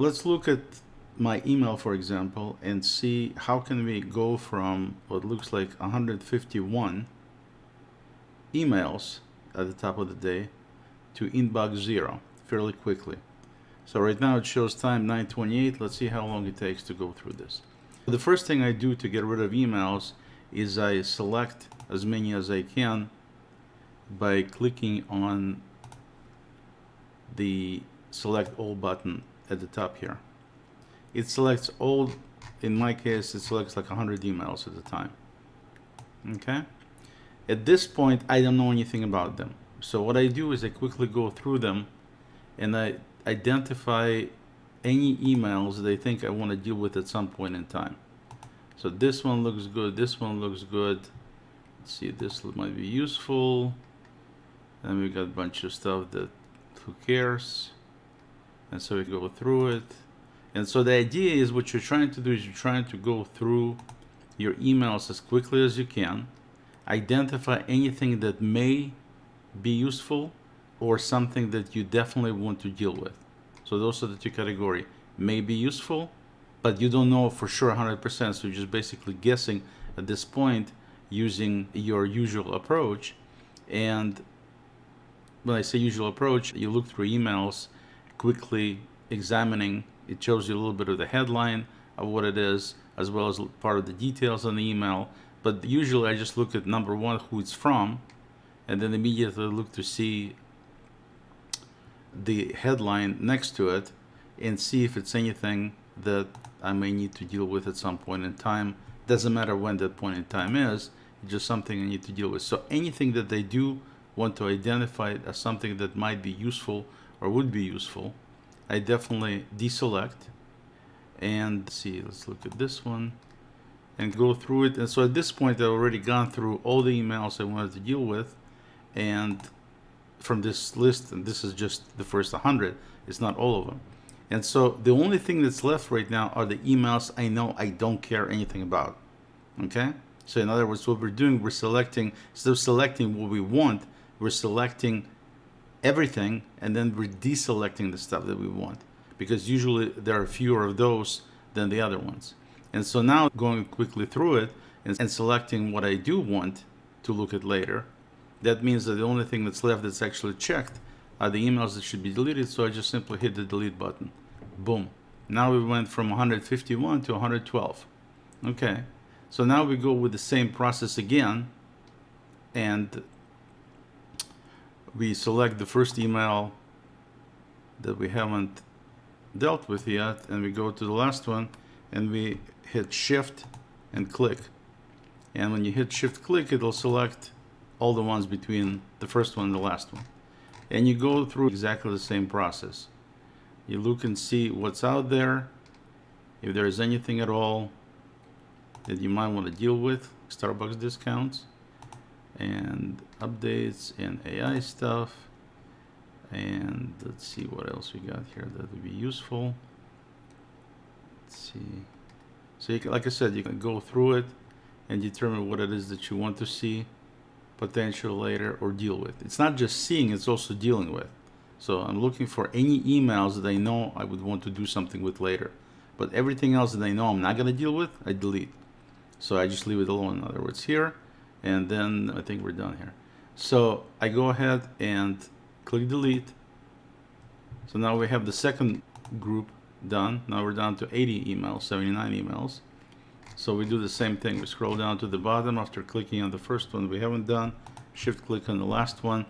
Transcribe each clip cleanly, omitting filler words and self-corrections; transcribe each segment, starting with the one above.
Let's look at my email, for example, and see how can we go from what looks like 151 emails at the top of the day to inbox 0 fairly quickly. So right now it shows time 9:28. Let's see how long it takes to go through this. The first thing I do to get rid of emails is I select as many as I can by clicking on the select all button at the top here. It selects all, in my case, it selects like 100 emails at a time. Okay? At this point, I don't know anything about them. So what I do is I quickly go through them and I identify any emails that I think I want to deal with at some point in time. So this one looks good, this one looks good. Let's see, this might be useful. And we got a bunch of stuff that who cares? And so we go through it. And so the idea is what you're trying to do is you're trying to go through your emails as quickly as you can, identify anything that may be useful or something that you definitely want to deal with. So those are the two categories. May be useful, but you don't know for sure 100%, so you're just basically guessing at this point using your usual approach. And when I say usual approach, you look through emails, quickly examining. It shows you a little bit of the headline of what it is, as well as part of the details on the email. But usually I just look at number one, who it's from, and then immediately look to see the headline next to it and see if it's anything that I may need to deal with at some point in time. Doesn't matter when that point in time is, it's just something I need to deal with. So anything that they do want to identify as something that might be useful or would be useful, I definitely deselect. And see, let's look at this one and go through it. And so at this point, I've already gone through all the emails I wanted to deal with. And from this list, and this is just the first 100, it's not all of them. And so the only thing that's left right now are the emails I know I don't care anything about. Okay? So in other words, what we're doing, we're selecting, instead of selecting what we want, we're selecting everything and then we're deselecting the stuff that we want, because usually there are fewer of those than the other ones. And so now going quickly through it and selecting what I do want to look at later, that means that the only thing that's left that's actually checked are the emails that should be deleted. So I just simply hit the delete button. Boom. Now we went from 151 to 112. Okay. So now we go with the same process again, and we select the first email that we haven't dealt with yet, and we go to the last one and we hit shift and click. And when you hit shift click, it'll select all the ones between the first one and the last one. And you go through exactly the same process. You look and see what's out there, if there is anything at all that you might want to deal with, Starbucks discounts and updates and AI stuff. And let's see what else we got here that would be useful. Let's see. So you can, like I said, you can go through it and determine what it is that you want to see potential later or deal with. It's not just seeing, it's also dealing with. So I'm looking for any emails that I know I would want to do something with later. But everything else that I know I'm not going to deal with, I delete. So I just leave it alone, in other words, here. And then I think we're done here. So I go ahead and click delete. So now we have the second group done. Now we're down to 80 emails, 79 emails. So we do the same thing. We scroll down to the bottom after clicking on the first one we haven't done. Shift click on the last one.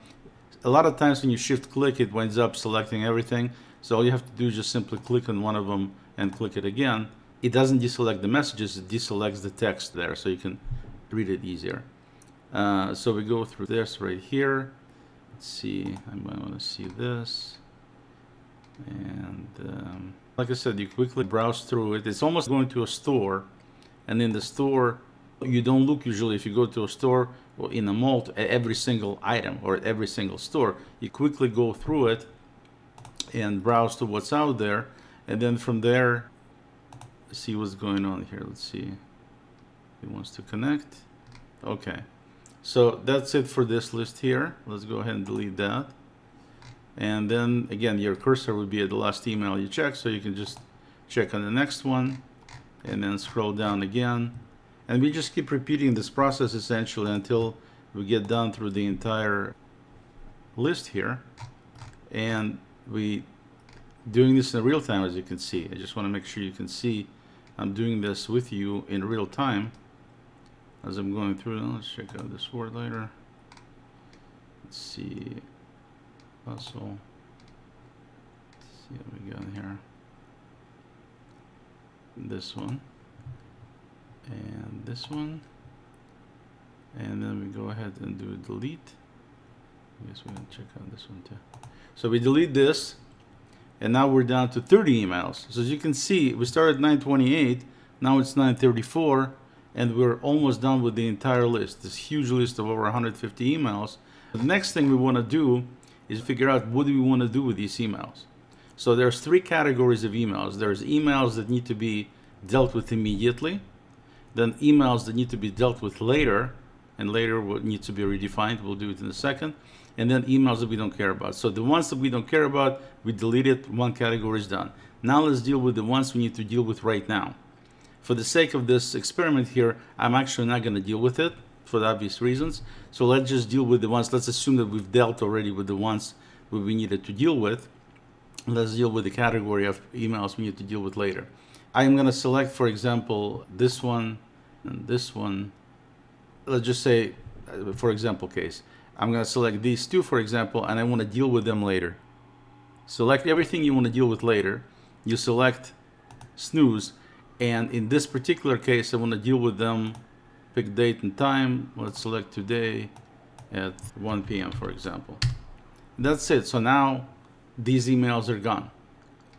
A lot of times when you shift click, it winds up selecting everything. So all you have to do is just simply click on one of them and click it again. It doesn't deselect the messages, it deselects the text there, so you can read it easier. So we go through this right here. Let's see, I might want to see this. And like I said, you quickly browse through it. It's almost going to a store. And in the store, you don't look usually if you go to a store or in a mall at every single item or at every single store. You quickly go through it and browse to what's out there. And then from there, see what's going on here. Let's see. It wants to connect. Okay. So that's it for this list here. Let's go ahead and delete that. And then again, your cursor would be at the last email you check, so you can just check on the next one and then scroll down again. And we just keep repeating this process essentially until we get down through the entire list here. And we doing this in real time, as you can see. I just want to make sure you can see I'm doing this with you in real time as I'm going through. Let's check out this word later. Let's see. Puzzle. Let's see what we got here. This one. And this one. And then we go ahead and do a delete. I guess we're going to check out this one too. So we delete this. And now we're down to 30 emails. So as you can see, we started at 928, now it's 934, and we're almost done with the entire list, this huge list of over 150 emails. The next thing we want to do is figure out what do we want to do with these emails. So there's three categories of emails. There's emails that need to be dealt with immediately, then emails that need to be dealt with later, and later what needs to be redefined, we'll do it in a second, and then emails that we don't care about. So the ones that we don't care about, we delete it, one category is done. Now let's deal with the ones we need to deal with right now. For the sake of this experiment here, I'm actually not going to deal with it for the obvious reasons. So let's just deal with the ones, let's assume that we've dealt already with the ones that we needed to deal with. Let's deal with the category of emails we need to deal with later. I'm going to select, for example, this one and this one. Let's just say, for example case, I'm going to select these two, for example, and I want to deal with them later. Select everything you want to deal with later. You select snooze, and in this particular case, I want to deal with them, pick date and time. Let's select today at 1 p.m., for example. That's it. So now these emails are gone,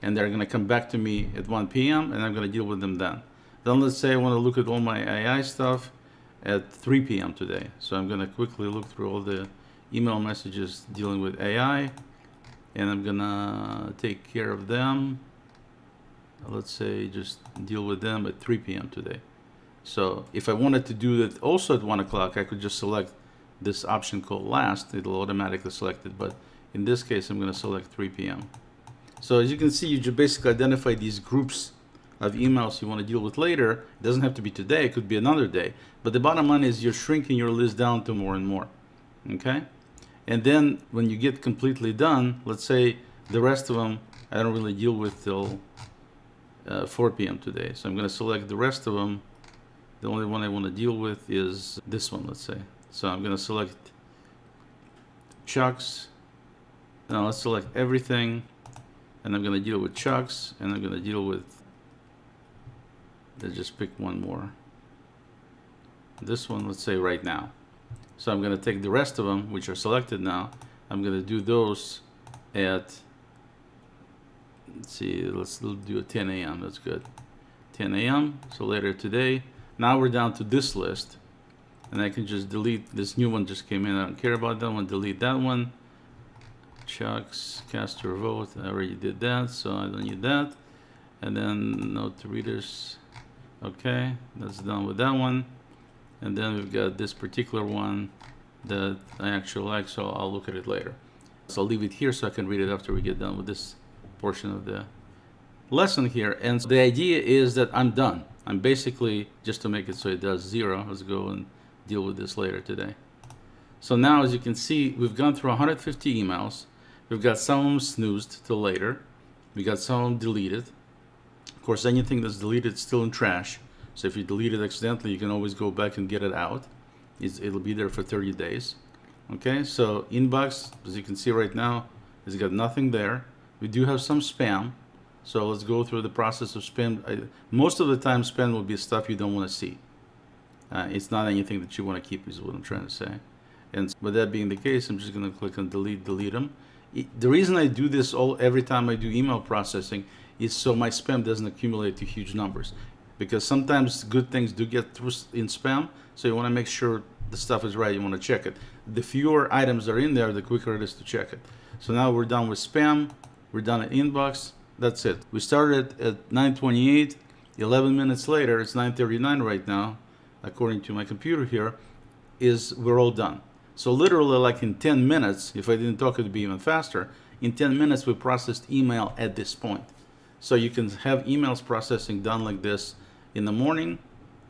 and they're going to come back to me at 1 p.m., and I'm going to deal with them then. Then let's say I want to look at all my AI stuff at 3 p.m. today. So I'm going to quickly look through all the email messages dealing with AI, and I'm going to take care of them. Let's say just deal with them at 3 p.m. today. So if I wanted to do that also at 1 o'clock, I could just select this option called last. It'll automatically select it, but in this case, I'm going to select 3 p.m. So as you can see, you just basically identify these groups of emails you want to deal with later. It doesn't have to be today, it could be another day. But the bottom line is you're shrinking your list down to more and more. Okay? And then when you get completely done, let's say the rest of them I don't really deal with till 4 p.m. today. So I'm going to select the rest of them. The only one I want to deal with is this one, let's say. So I'm going to select Chuck's. Now let's select everything. And I'm going to deal with Chuck's. And I'm going to deal with, let's just pick one more. This one, let's say right now. So I'm going to take the rest of them, which are selected now. I'm going to do those at, let's see, let's do a 10 a.m. That's good. 10 a.m. So later today. Now we're down to this list. And I can just delete, this new one just came in. I don't care about that one. Delete that one. Chuck's, cast your vote. I already did that, so I don't need that. And then note to readers. Okay, that's done with that one. And then we've got this particular one that I actually like, so I'll look at it later. So I'll leave it here so I can read it after we get done with this portion of the lesson here. And so the idea is that I'm done. I'm basically, just to make it so it does 0, let's go and deal with this later today. So now, as you can see, we've gone through 150 emails. We've got some of them snoozed till later. We got some of them deleted. Of course, anything that's deleted is still in trash. So if you delete it accidentally, you can always go back and get it out. It'll be there for 30 days. Okay, so inbox, as you can see right now, it's got nothing there. We do have some spam. So let's go through the process of spam. Most of the time, spam will be stuff you don't want to see. It's not anything that you want to keep, is what I'm trying to say. And with that being the case, I'm just going to click on delete them. The reason I do this every time I do email processing is so my spam doesn't accumulate to huge numbers. Because sometimes good things do get through in spam, so you want to make sure the stuff is right. You want to check it. The fewer items are in there, the quicker it is to check it. So now we're done with spam. We're done at inbox. That's it. We started at 9:28. 11 minutes later, it's 9:39 right now, according to my computer here, we're all done. So literally, like in 10 minutes, if I didn't talk, it'd be even faster. in 10 minutes we processed email at this point. So you can have emails processing done like this in the morning,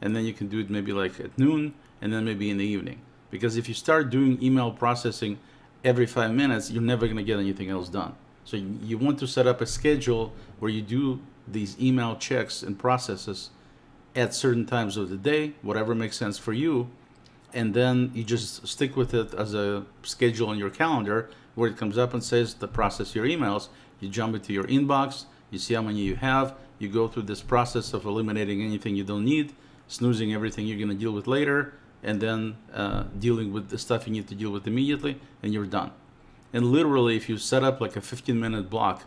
and then you can do it maybe like at noon, and then maybe in the evening. Because if you start doing email processing every 5 minutes, you're never going to get anything else done. So you want to set up a schedule where you do these email checks and processes at certain times of the day, whatever makes sense for you, and then you just stick with it as a schedule on your calendar where it comes up and says to process your emails. You jump into your inbox, you see how many you have, you go through this process of eliminating anything you don't need, snoozing everything you're going to deal with later, and then dealing with the stuff you need to deal with immediately, and you're done. And literally, if you set up like a 15-minute block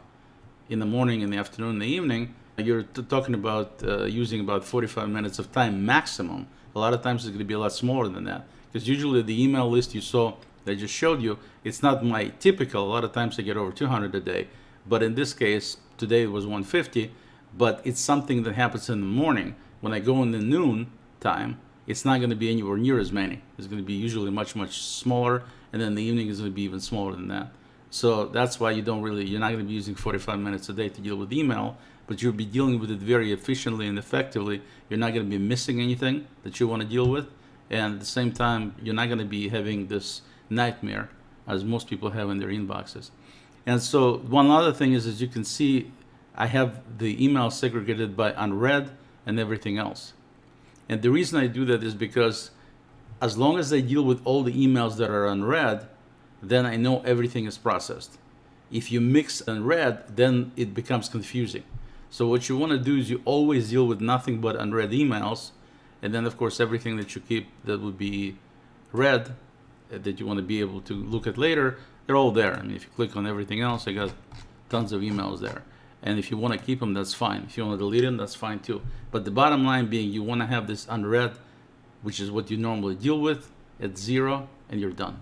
in the morning, in the afternoon, in the evening, you're talking about using about 45 minutes of time maximum. A lot of times it's going to be a lot smaller than that, because usually the email list you saw that I just showed you, it's not my typical. A lot of times I get over 200 a day, but in this case, today it was 150, but it's something that happens in the morning. When I go in the noon time, it's not going to be anywhere near as many. It's going to be usually much, much smaller, and then the evening is going to be even smaller than that. So that's why you're not going to be using 45 minutes a day to deal with email, but you'll be dealing with it very efficiently and effectively. You're not going to be missing anything that you want to deal with, and at the same time, you're not going to be having this nightmare as most people have in their inboxes. And so one other thing is, as you can see, I have the email segregated by unread and everything else. And the reason I do that is because as long as I deal with all the emails that are unread, then I know everything is processed. If you mix unread, then it becomes confusing. So what you want to do is you always deal with nothing but unread emails, and then of course everything that you keep that would be read, that you want to be able to look at later, they're all there. I mean, if you click on everything else, I got tons of emails there. And if you want to keep them, that's fine. If you want to delete them, that's fine too. But the bottom line being, you want to have this unread, which is what you normally deal with, at 0, and you're done.